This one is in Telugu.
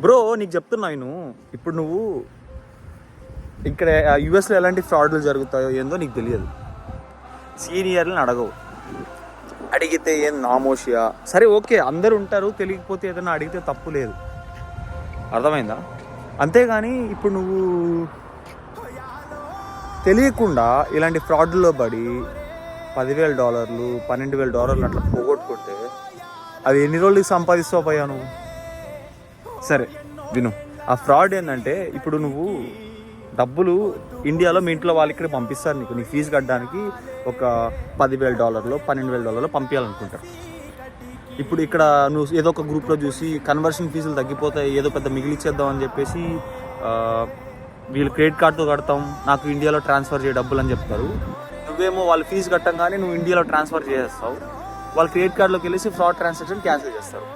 బ్రో నీకు చెప్తున్నా నేను ఇప్పుడు నువ్వు ఇక్కడ యుఎస్లో ఎలాంటి ఫ్రాడ్లు జరుగుతాయో ఏందో నీకు తెలియదు. సీనియర్లను అడగవు, అడిగితే ఏం నామోషియా. సరే ఓకే అందరు ఉంటారు, తెలియకపోతే ఏదైనా అడిగితే తప్పు లేదు, అర్థమైందా? అంతేగాని ఇప్పుడు నువ్వు తెలియకుండా ఇలాంటి ఫ్రాడ్లో పడి $10,000 $12,000 అట్లా పోగొట్టుకుంటే అవి ఎన్ని రోజులకి సంపాదిస్తావు పోయా నువ్వు? సరే విను, ఆ ఫ్రాడ్ ఏంటంటే ఇప్పుడు నువ్వు డబ్బులు ఇండియాలో మీ ఇంట్లో వాళ్ళు ఇక్కడ పంపిస్తారు, నీ ఫీజు కట్టడానికి ఒక $10,000 $12,000 పంపించాలనుకుంటారు. ఇప్పుడు ఇక్కడ నువ్వు ఏదో ఒక గ్రూప్లో చూసి కన్వర్షన్ ఫీజులు తగ్గిపోతాయి, ఏదో పెద్ద మిగిలిచ్చేద్దాం అని చెప్పేసి వీళ్ళు క్రెడిట్ కార్డుతో కడతాం, నాకు ఇండియాలో ట్రాన్స్ఫర్ చేయ డబ్బులు అని చెప్తారు. నువ్వేమో వాళ్ళు ఫీజు కట్టంగానే నువ్వు ఇండియాలో ట్రాన్స్ఫర్ చేసేస్తావు, వాళ్ళు క్రెడిట్ కార్డులోకి వెళ్ళేసి ఫ్రాడ్ ట్రాన్సాక్షన్ క్యాన్సిల్ చేస్తారు.